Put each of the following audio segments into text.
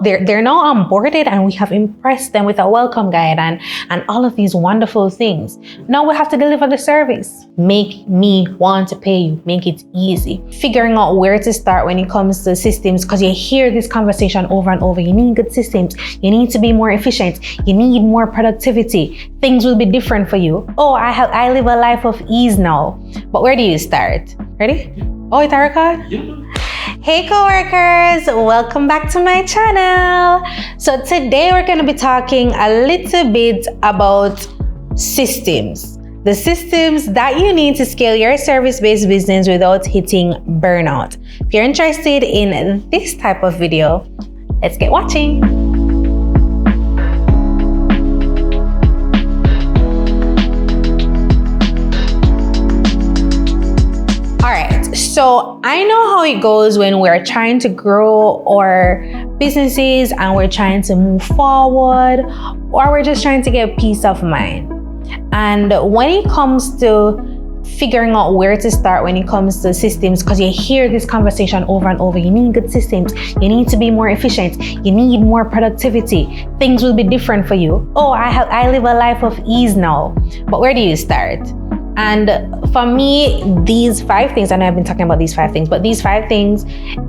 they're now onboarded, and we have impressed them with a welcome guide and all of these wonderful things. Now we have to deliver the service. Make me want to pay you. Make it easy. Figuring out where to start when it comes to systems, because you hear this conversation over and over. You need good systems. You need to be more efficient. You need more productivity. Things will be different for you. Oh, I live a life of ease now. But where do you start? Ready? Oh, it's a record? Yeah. Hey coworkers, welcome back to my channel. So today we're going to be talking a little bit about systems. The systems that you need to scale your service-based business without hitting burnout. If you're interested in this type of video, let's get watching. So I know how it goes when we're trying to grow our businesses and we're trying to move forward, or we're just trying to get peace of mind. And when it comes to figuring out where to start when it comes to systems, because you hear this conversation over and over, you need good systems, you need to be more efficient, you need more productivity, things will be different for you. Oh, I live a life of ease now. But where do you start? And for me, these 5 things, I know I've been talking about these 5 things, but these 5 things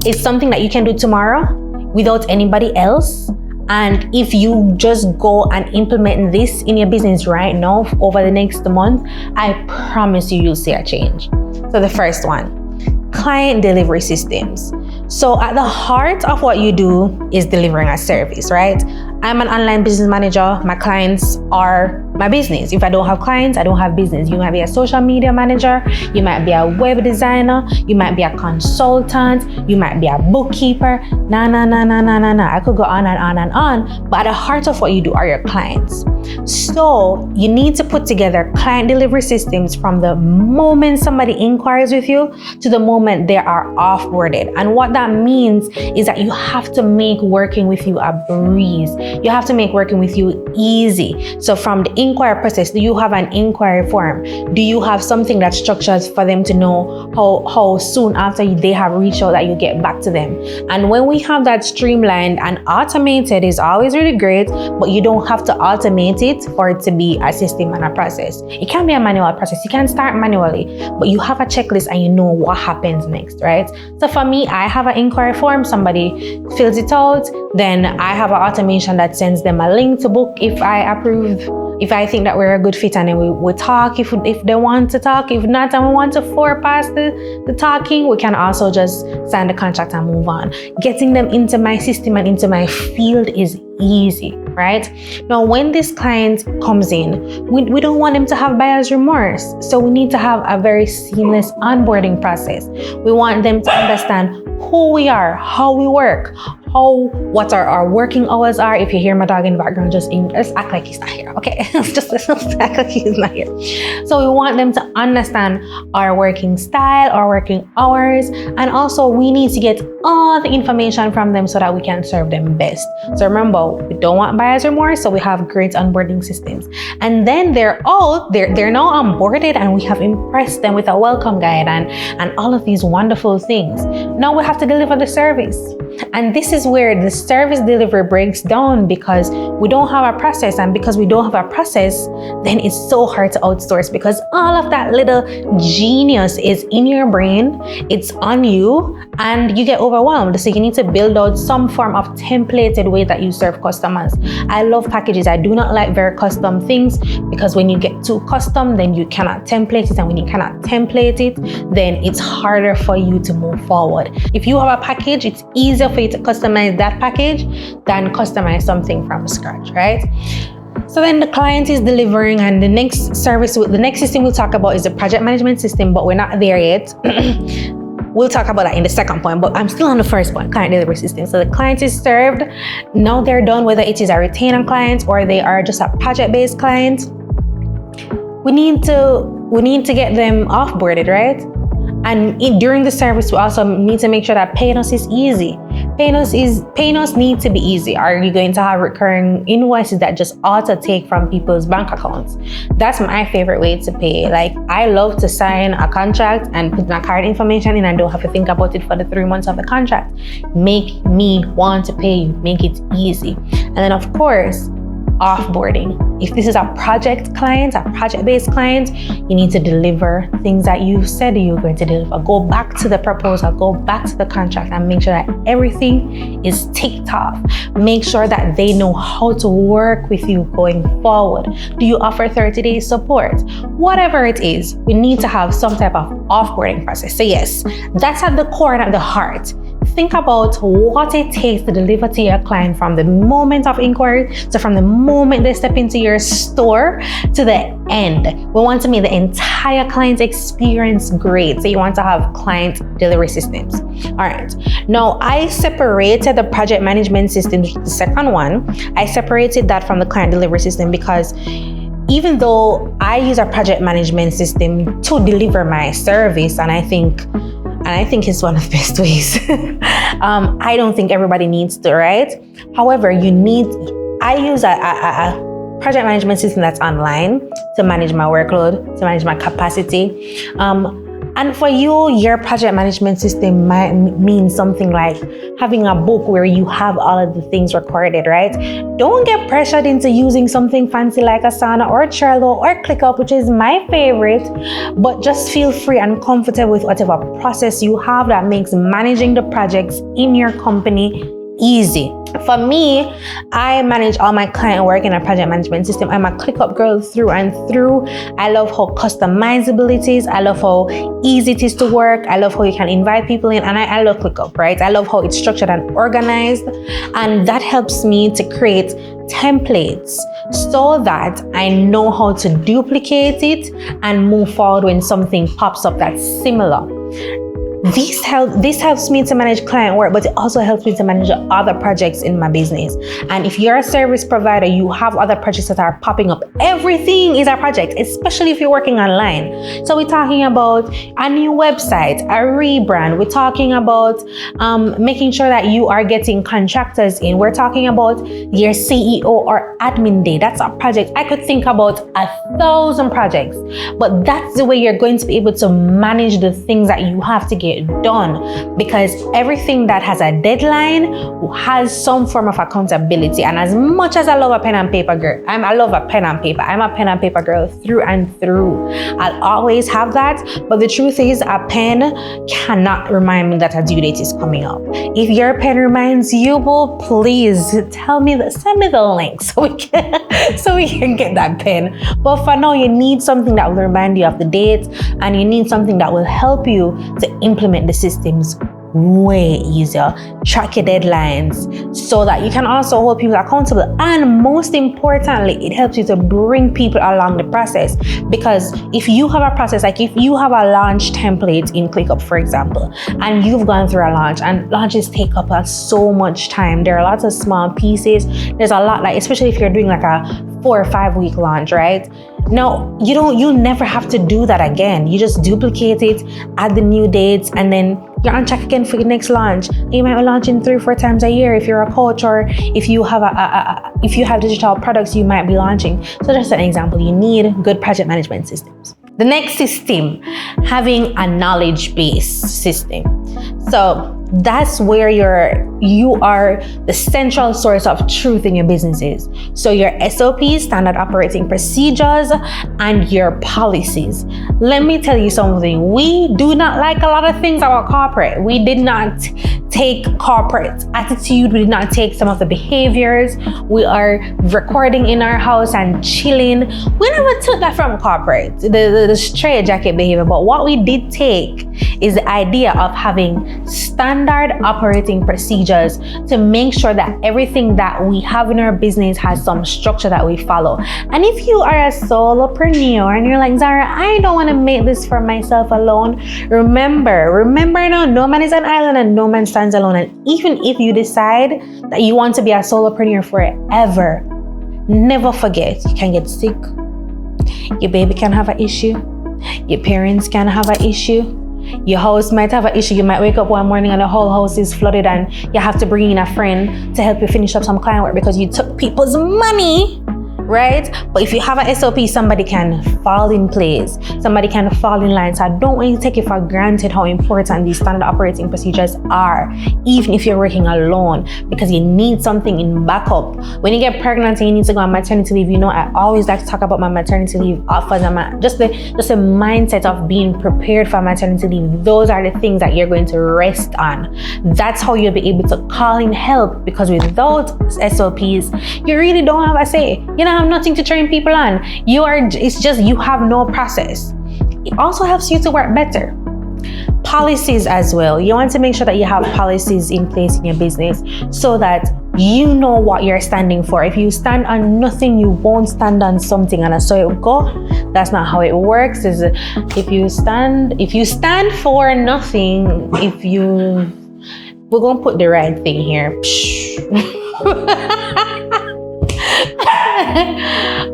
is something that you can do tomorrow without anybody else. And if you just go and implement this in your business right now over the next month, I promise you'll see a change. So the first one, client delivery systems. So at the heart of what you do is delivering a service, right? I'm an online business manager. My clients are my business. If I don't have clients, I don't have business. You might be a social media manager. You might be a web designer. You might be a consultant. You might be a bookkeeper. I could go on and on and on. But at the heart of what you do are your clients. So you need to put together client delivery systems from the moment somebody inquires with you to the moment they are offboarded. And what that means is that you have to make working with you a breeze. You have to make working with you easy. So from the inquiry process, do you have an inquiry form? Do you have something that structures for them to know how soon after they have reached out that you get back to them? And when we have that streamlined and automated, is always really great, but you don't have to automate it for it to be a system and a process. It can be a manual process. You can start manually, but you have a checklist and you know what happens next, right? So for me, I have an inquiry form. Somebody fills it out. Then I have an automation that sends them a link to book if I approve, if I think that we're a good fit, and then we talk if they want to talk. If not, and we want to forepass the talking, we can also just sign the contract and move on. Getting them into my system and into my field is easy, right? Now, when this client comes in, we don't want them to have buyer's remorse. So we need to have a very seamless onboarding process. We want them to understand who we are, how we work, what our working hours are. If you hear my dog in the background, just act like he's not here, okay? just act like he's not here. So we want them to understand our working style, our working hours, and also we need to get all the information from them so that we can serve them best. So remember, we don't want buyer's remorse, so we have great onboarding systems. And then they're now onboarded, and we have impressed them with a welcome guide and all of these wonderful things. Now we have to deliver the service. And this is where the service delivery breaks down, because we don't have a process. And because we don't have a process, then it's so hard to outsource, because all of that little genius is in your brain, it's on you, and you get overwhelmed. So you need to build out some form of templated way that you serve customers. I love packages. I do not like very custom things, because when you get too custom, then you cannot template it. And when you cannot template it, then it's harder for you to move forward. If you have a package, it's easier for you to customize that package than customize something from scratch, right? So then the client is delivering, and the next system we'll talk about is the project management system, but we're not there yet. We'll talk about that in the second point, but I'm still on the first point, client delivery system. So the client is served. Now they're done, whether it is a retainer client or they are just a project-based client. We need to get them offboarded, right? And during the service, we also need to make sure that paying us is easy. Paying us need to be easy. Are you going to have recurring invoices that just auto take from people's bank accounts? That's my favorite way to pay. Like, I love to sign a contract and put my card information in and don't have to think about it for the 3 months of the contract. Make me want to pay you. Make it easy. And then, of course, offboarding. If this is a project client, a project-based client, you need to deliver things that you said you're going to deliver. Go back to the proposal, go back to the contract, and make sure that everything is ticked off. Make sure that they know how to work with you going forward. Do you offer 30-day support? Whatever it is, we need to have some type of offboarding process. So yes, that's at the core and at the heart. Think about what it takes to deliver to your client from the moment of inquiry to from the moment they step into your store to the end. We want to make the entire client experience great. So you want to have client delivery systems. All right. Now, I separated the project management system, the second one. I separated that from the client delivery system because even though I use a project management system to deliver my service, and I think it's one of the best ways. I don't think everybody needs to, right? However, I use a project management system that's online to manage my workload, to manage my capacity. And for you, your project management system might mean something like having a book where you have all of the things recorded, right? Don't get pressured into using something fancy like Asana or Trello or ClickUp, which is my favorite, but just feel free and comfortable with whatever process you have that makes managing the projects in your company easy. For me, I manage all my client work in a project management system. I'm a ClickUp girl through and through. I love how customizable it is. I love how easy it is to work. I love how you can invite people in, and I love ClickUp, right? I love how it's structured and organized, and that helps me to create templates so that I know how to duplicate it and move forward when something pops up that's similar. This helps me to manage client work, but it also helps me to manage other projects in my business. And if you're a service provider, you have other projects that are popping up. Everything is a project, especially if you're working online. So we're talking about a new website, a rebrand. We're talking about making sure that you are getting contractors in. We're talking about your CEO or admin day. That's a project. I could think about 1,000 projects, but that's the way you're going to be able to manage the things that you have to get done, because everything that has a deadline has some form of accountability. And as much as I love a pen and paper girl, I love a pen and paper. I'm a pen and paper girl through and through. I'll always have that, but the truth is a pen cannot remind me that a due date is coming up. If your pen reminds you, well, please send me the link so we can get that pen. But for now, you need something that will remind you of the date, and you need something that will help you to implement the systems way easier, track your deadlines so that you can also hold people accountable. And most importantly, it helps you to bring people along the process, because if you have a process, like if you have a launch template in ClickUp, for example, and you've gone through a launch, and launches take up so much time. There are lots of small pieces. There's a lot, like especially if you're doing like a 4 or 5 week launch, right? Now, you never have to do that again. You just duplicate it, add the new dates, and then you're on track again for your next launch. You might be launching 3 or 4 times a year if you're a coach, or if you have if you have digital products you might be launching. So just an example, you need good project management systems. The next system, having a knowledge-based system. So that's where you are the central source of truth in your businesses. So your SOPs, standard operating procedures, and your policies. Let me tell you something. We do not like a lot of things about corporate. We did not take corporate attitude. We did not take some of the behaviors. We are recording in our house and chilling. We never took that from corporate, the straight jacket behavior. But what we did take is the idea of having standard operating procedures to make sure that everything that we have in our business has some structure that we follow. And if you are a solopreneur and you're like, Zara, I don't want to make this for myself alone, remember now, no man is an island and no man stands alone. And even if you decide that you want to be a solopreneur forever, never forget, you can get sick, your baby can have an issue, your parents can have an issue, Your house might have an issue. You might wake up one morning and the whole house is flooded and you have to bring in a friend to help you finish up some client work because you took people's money, right? But if you have an SOP, somebody can fall in place. Somebody can fall in line. So I don't want you to take it for granted how important these standard operating procedures are, even if you're working alone, because you need something in backup. When you get pregnant and you need to go on maternity leave, you know, I always like to talk about my maternity leave offers and just the mindset of being prepared for maternity leave. Those are the things that you're going to rest on. That's how you'll be able to call in help, because without SOPs, you really don't have a say. You know, have nothing to train people on. It's just you have no process. It also helps you to work better. Policies as well. You want to make sure that you have policies in place in your business so that you know what you're standing for. If you stand on nothing, you won't stand on something, and so it will go. That's not how it works. If you stand for nothing, we're gonna put the right thing here.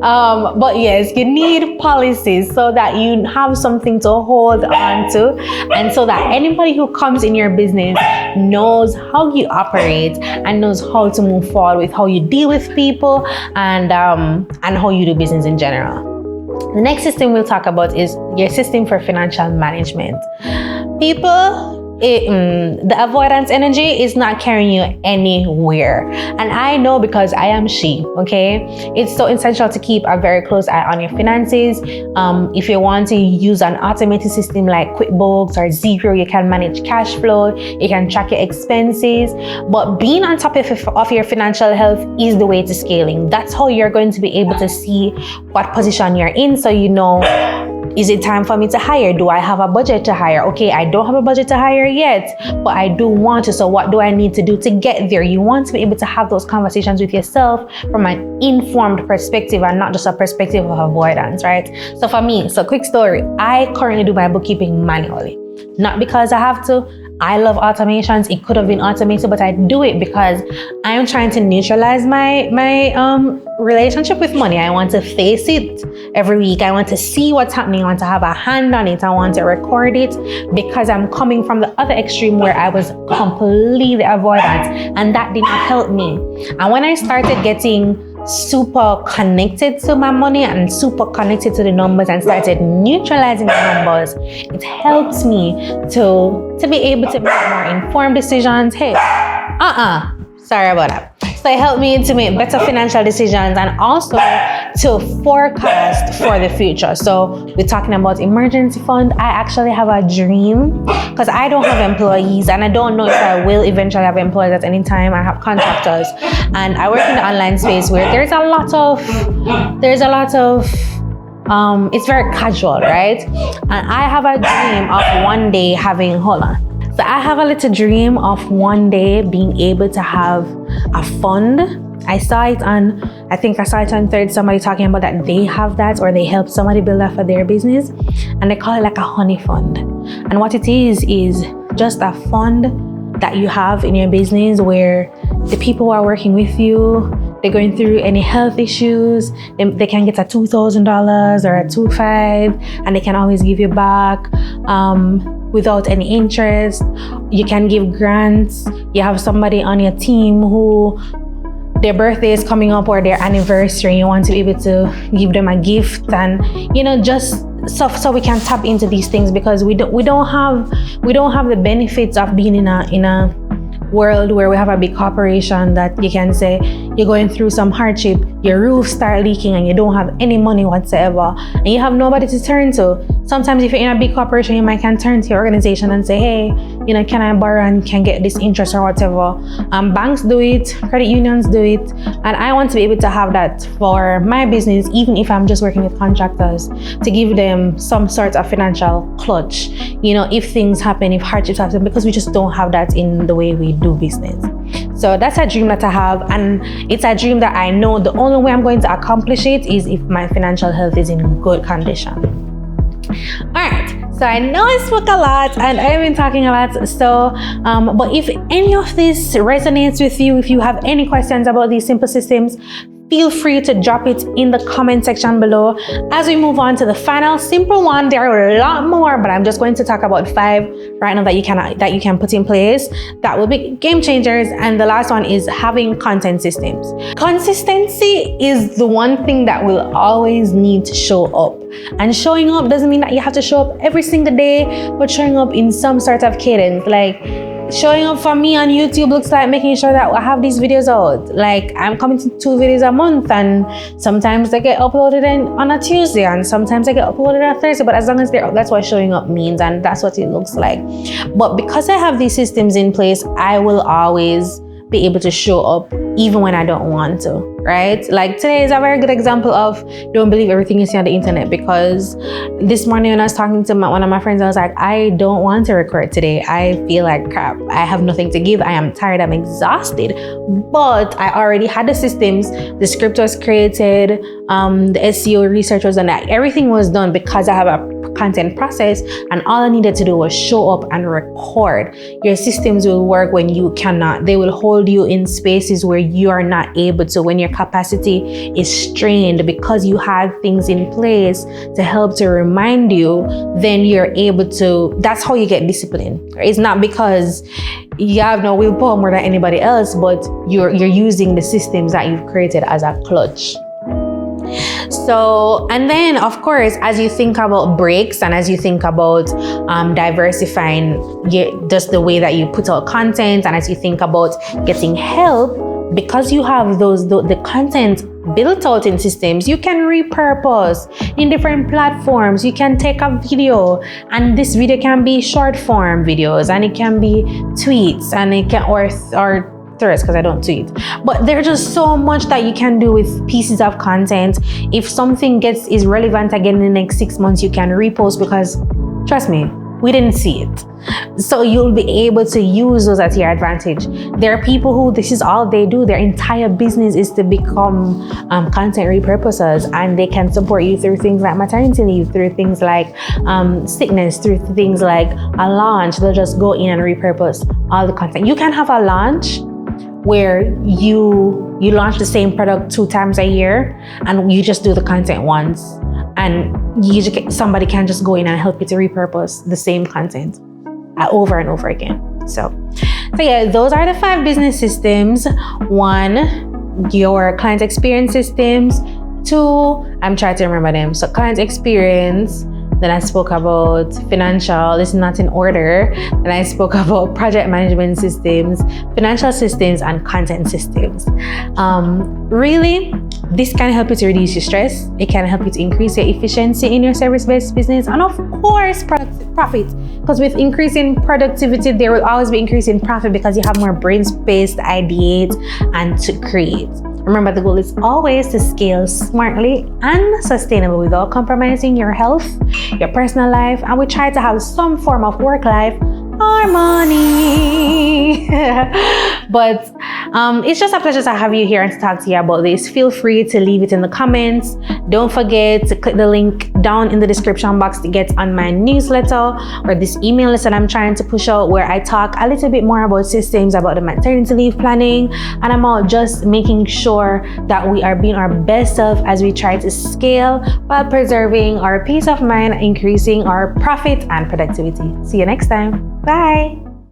But yes, you need policies so that you have something to hold on to, and so that anybody who comes in your business knows how you operate and knows how to move forward with how you deal with people and how you do business in general. The next system we'll talk about is your system for financial management. People, the avoidance energy is not carrying you anywhere, and I know because I am okay. It's so essential to keep a very close eye on your finances. If you want to use an automated system like QuickBooks or Zero, you can manage cash flow, you can track your expenses, but being on top of your financial health is the way to scaling. That's how you're going to be able to see what position you're in, so you know, is it time for me to hire? Do I have a budget to hire? Okay, I don't have a budget to hire yet, but I do want to. So what do I need to do to get there? You want to be able to have those conversations with yourself from an informed perspective and not just a perspective of avoidance, right? So for me, quick story, I currently do my bookkeeping manually. Not because I have to. I love automations. It could have been automated, but I do it because I'm trying to neutralize my relationship with money. I want to face it every week. I want to see what's happening. I want to have a hand on it. I want to record it, because I'm coming from the other extreme where I was completely avoidant, and that did not help me. And when I started getting super connected to my money and super connected to the numbers and started neutralizing the numbers, it helps me to be able to make more informed decisions. Sorry about that. So it helped me to make better financial decisions and also to forecast for the future. So we're talking about emergency fund. I actually have a dream, because I don't have employees and I don't know if I will eventually have employees at any time. I have contractors, and I work in the online space where there's a lot of it's very casual, right? And I have a dream of one day So I have a little dream of one day being able to have a fund. I saw it on Thread, somebody talking about that they have that, or they help somebody build that for their business, and they call it like a honey fund. And what it is just a fund that you have in your business where the people who are working with you, they're going through any health issues, they can get a $2,000 or a $2,500, and they can always give you back without any interest. You can give grants. You have somebody on your team who their birthday is coming up or their anniversary, you want to be able to give them a gift, and just so we can tap into these things, because we don't have the benefits of being in a world where we have a big corporation that you can say you're going through some hardship, your roof start leaking and you don't have any money whatsoever, and you have nobody to turn to. Sometimes if you're in a big corporation, you might can turn to your organization and say, hey, can I borrow and can get this interest or whatever. Banks do it, credit unions do it, and I want to be able to have that for my business, even if I'm just working with contractors, to give them some sort of financial clutch, if things happen, if hardships happen, because we just don't have that in the way we do business. So that's a dream that I have, and it's a dream that I know the only way I'm going to accomplish it is if my financial health is in good condition. Alright, so I know I spoke a lot and I've been talking a lot, so but if any of this resonates with you, if you have any questions about these simple systems, feel free to drop it in the comment section below. As we move on to the final simple one, there are a lot more, but I'm just going to talk about 5 right now that you can put in place that will be game changers. And the last one is having content systems. Consistency is the one thing that will always need to show up. And showing up doesn't mean that you have to show up every single day, but showing up in some sort of cadence. Like, showing up for me on YouTube looks like making sure that I have these videos out. Like, I'm coming to 2 videos a month, and sometimes they get uploaded on a Tuesday, and sometimes they get uploaded on a Thursday. But as long as they're up, that's what showing up means, and that's what it looks like. But because I have these systems in place, I will always be able to show up even when I don't want to, right? Like, today is a very good example of don't believe everything you see on the internet, because this morning when I was talking to one of my friends, I was like, I don't want to record today. I feel like crap. I have nothing to give. I am tired. I'm exhausted. But I already had the systems. The script was created. The SEO research was done. Everything was done because I have a content process, and all I needed to do was show up and record. Your systems will work when you cannot. They will hold you in spaces where you are not able to, when your capacity is strained, because you have things in place to help to remind you. Then you're able to, that's how you get discipline. It's not because you have no willpower more than anybody else, but you're using the systems that you've created as a clutch. So, and then of course, as you think about breaks and as you think about diversifying just the way that you put out content, and as you think about getting help, because you have the content built out in systems, you can repurpose in different platforms. You can take a video, and this video can be short form videos, and it can be tweets, and it can or threads, because I don't tweet. But there's just so much that you can do with pieces of content. If something is relevant again in the next 6 months, you can repost, because trust me, we didn't see it. So you'll be able to use those at your advantage. There are people who this is all they do. Their entire business is to become content repurposers, and they can support you through things like maternity leave, through things like sickness, through things like a launch. They'll just go in and repurpose all the content. You can have a launch where you launch the same product 2 times a year, and you just do the content once, and somebody can just go in and help you to repurpose the same content over and over again. So yeah, those are the 5 business systems. 1, your client experience systems. 2, I'm trying to remember them. So client experience. Then I spoke about financial, it's not in order. Then I spoke about project management systems, financial systems, and content systems. Really, this can help you to reduce your stress. It can help you to increase your efficiency in your service-based business, and of course, profit. Because with increasing productivity, there will always be increasing profit, because you have more brain space to ideate and to create. Remember, the goal is always to scale smartly and sustainable without compromising your health, your personal life, and we try to have some form of work-life harmony. But it's just a pleasure to have you here and to talk to you about this. Feel free to leave it in the comments. Don't forget to click the link down in the description box to get on my newsletter, or this email list that I'm trying to push out, where I talk a little bit more about systems, about the maternity leave planning, and about just making sure that we are being our best self as we try to scale while preserving our peace of mind, increasing our profit and productivity. See you next time. Bye.